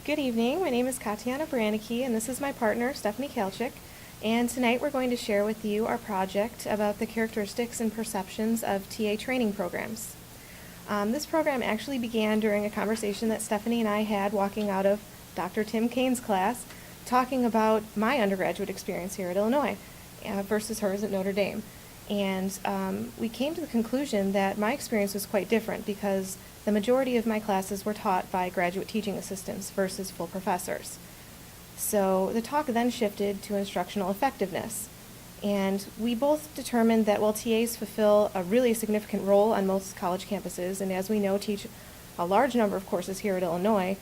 Good evening. My name is Katianna Branecki, and this is my partner, Stephanie Kalchik. And tonight we're going to share with you our project about the characteristics and perceptions of TA training programs. This program actually began during a conversation that Stephanie and I had walking out of Dr. Tim Kane's class, talking about my undergraduate experience here at Illinois versus hers at Notre Dame. And we came to the conclusion that my experience was quite different because the majority of my classes were taught by graduate teaching assistants versus full professors. So the talk then shifted to instructional effectiveness. And we both determined that while TAs fulfill a really significant role on most college campuses, and as we know, teach a large number of courses here at Illinois,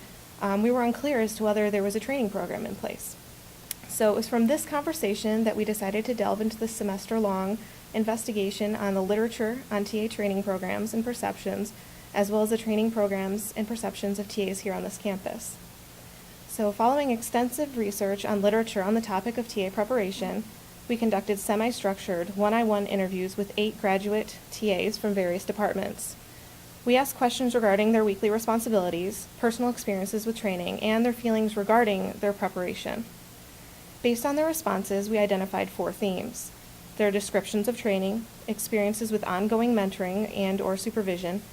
we were unclear as to whether there was a training program in place. So it was from this conversation that we decided to delve into the semester-long investigation on the literature on TA training programs and perceptions, as well as the training programs and perceptions of TAs here on this campus. So following extensive research on literature on the topic of TA preparation, we conducted semi-structured one-on-one interviews with 8 graduate TAs from various departments. We asked questions regarding their weekly responsibilities, personal experiences with training, and their feelings regarding their preparation. Based on their responses, we identified 4 themes: their descriptions of training, experiences with ongoing mentoring and/or supervision,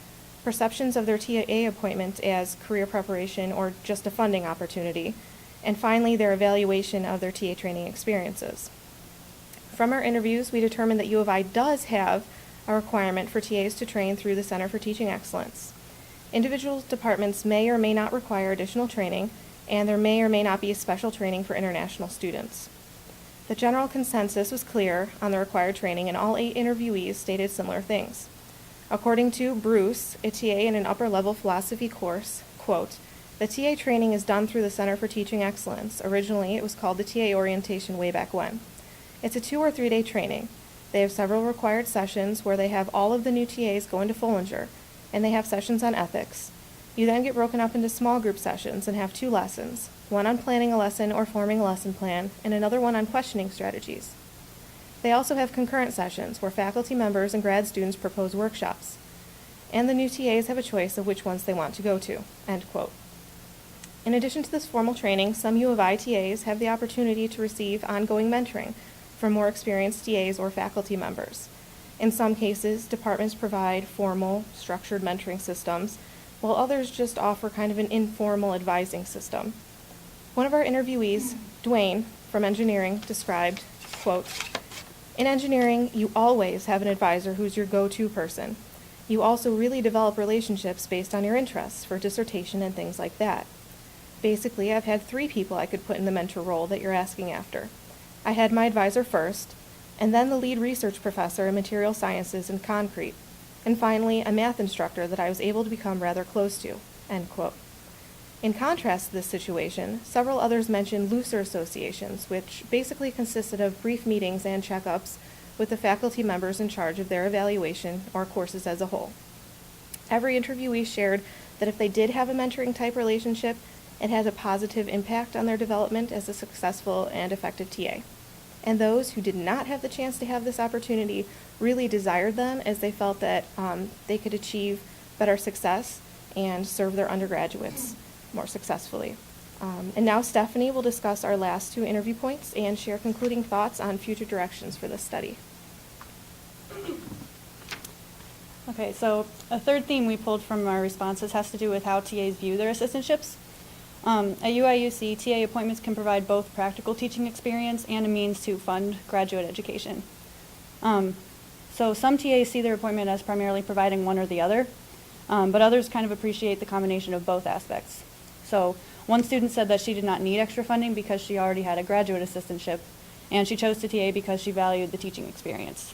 perceptions of their TA appointment as career preparation or just a funding opportunity, and finally, their evaluation of their TA training experiences. From our interviews, we determined that U of I does have a requirement for TAs to train through the Center for Teaching Excellence. Individual departments may or may not require additional training, and there may or may not be special training for international students. The general consensus was clear on the required training, and all 8 interviewees stated similar things. According to Bruce, a TA in an upper-level philosophy course, quote, "The TA training is done through the Center for Teaching Excellence. Originally, it was called the TA orientation way back when. It's a 2 or 3 day training. They have several required sessions where they have all of the new TAs go into Follinger, and they have sessions on ethics. You then get broken up into small group sessions and have 2 lessons, one on planning a lesson or forming a lesson plan, and another one on questioning strategies. They also have concurrent sessions where faculty members and grad students propose workshops, and the new TAs have a choice of which ones they want to go to," end quote. In addition to this formal training, some U of I TAs have the opportunity to receive ongoing mentoring from more experienced TAs or faculty members. In some cases, departments provide formal, structured mentoring systems, while others just offer kind of an informal advising system. One of our interviewees, Dwayne, from engineering, described, quote, "In engineering, you always have an advisor who's your go-to person. You also really develop relationships based on your interests for dissertation and things like that. Basically, I've had 3 people I could put in the mentor role that you're asking after. I had my advisor first, and then the lead research professor in material sciences and concrete, and finally a math instructor that I was able to become rather close to," end quote. In contrast to this situation, several others mentioned looser associations, which basically consisted of brief meetings and checkups with the faculty members in charge of their evaluation or courses as a whole. Every interviewee shared that if they did have a mentoring type relationship, it had a positive impact on their development as a successful and effective TA. And those who did not have the chance to have this opportunity really desired them, as they felt that they could achieve better success and serve their undergraduates more successfully. And now Stephanie will discuss our last 2 interview points and share concluding thoughts on future directions for this study. Okay, so a third theme we pulled from our responses has to do with how TAs view their assistantships. At UIUC, TA appointments can provide both practical teaching experience and a means to fund graduate education. So some TAs see their appointment as primarily providing one or the other, but others kind of appreciate the combination of both aspects. So one student said that she did not need extra funding because she already had a graduate assistantship, and she chose to TA because she valued the teaching experience.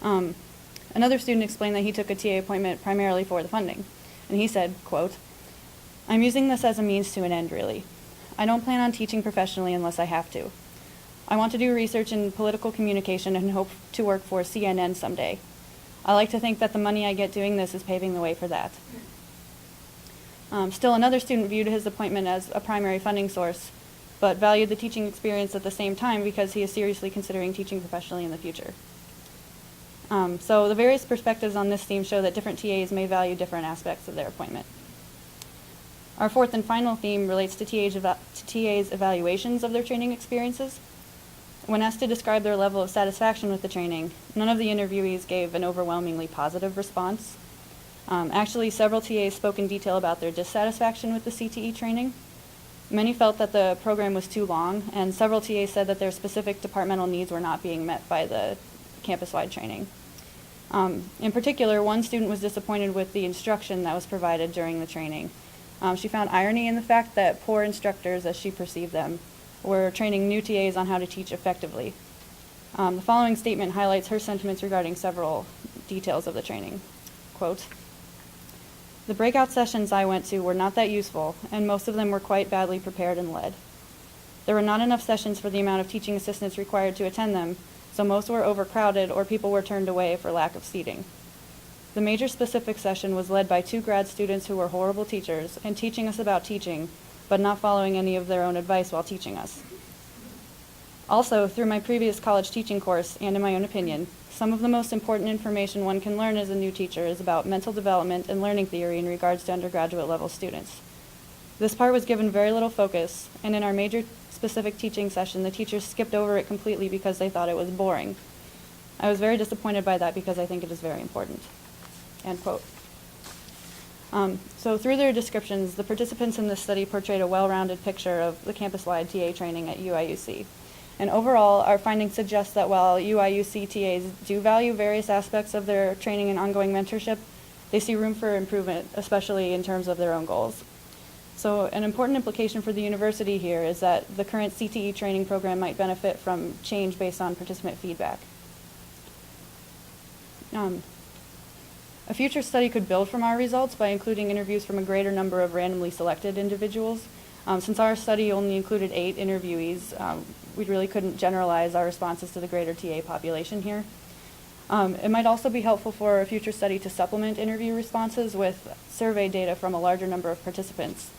Another student explained that he took a TA appointment primarily for the funding, and he said, quote, "I'm using this as a means to an end, really. I don't plan on teaching professionally unless I have to. I want to do research in political communication and hope to work for CNN someday. I like to think that the money I get doing this is paving the way for that." Still, another student viewed his appointment as a primary funding source, but valued the teaching experience at the same time because he is seriously considering teaching professionally in the future. So the various perspectives on this theme show that different TAs may value different aspects of their appointment. Our fourth and final theme relates to TA's evaluations of their training experiences. When asked to describe their level of satisfaction with the training, none of the interviewees gave an overwhelmingly positive response. Actually, several TAs spoke in detail about their dissatisfaction with the CTE training. Many felt that the program was too long, and several TAs said that their specific departmental needs were not being met by the campus-wide training. In particular, one student was disappointed with the instruction that was provided during the training. She found irony in the fact that poor instructors, as she perceived them, were training new TAs on how to teach effectively. The following statement highlights her sentiments regarding several details of the training. Quote, "The breakout sessions I went to were not that useful, and most of them were quite badly prepared and led. There were not enough sessions for the amount of teaching assistants required to attend them, so most were overcrowded or people were turned away for lack of seating. The major specific session was led by 2 grad students who were horrible teachers and teaching us about teaching, but not following any of their own advice while teaching us. Also, through my previous college teaching course, and in my own opinion, some of the most important information one can learn as a new teacher is about mental development and learning theory in regards to undergraduate level students. This part was given very little focus, and in our major specific teaching session, the teachers skipped over it completely because they thought it was boring. I was very disappointed by that because I think it is very important." End quote. So through their descriptions, the participants in this study portrayed a well-rounded picture of the campus-wide TA training at UIUC. And overall, our findings suggest that while UIUC TAs do value various aspects of their training and ongoing mentorship, they see room for improvement, especially in terms of their own goals. So an important implication for the university here is that the current CTE training program might benefit from change based on participant feedback. A future study could build from our results by including interviews from a greater number of randomly selected individuals. Since our study only included 8 interviewees, we really couldn't generalize our responses to the greater TA population here. It might also be helpful for a future study to supplement interview responses with survey data from a larger number of participants.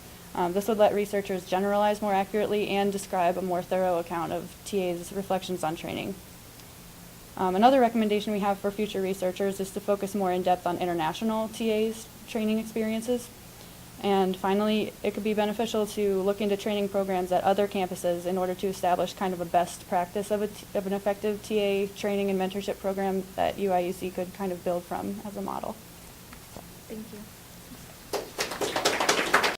This would let researchers generalize more accurately and describe a more thorough account of TA's reflections on training. Another recommendation we have for future researchers is to focus more in depth on international TA's training experiences. And finally, it could be beneficial to look into training programs at other campuses in order to establish kind of a best practice of an effective TA training and mentorship program that UIUC could kind of build from as a model. Thank you.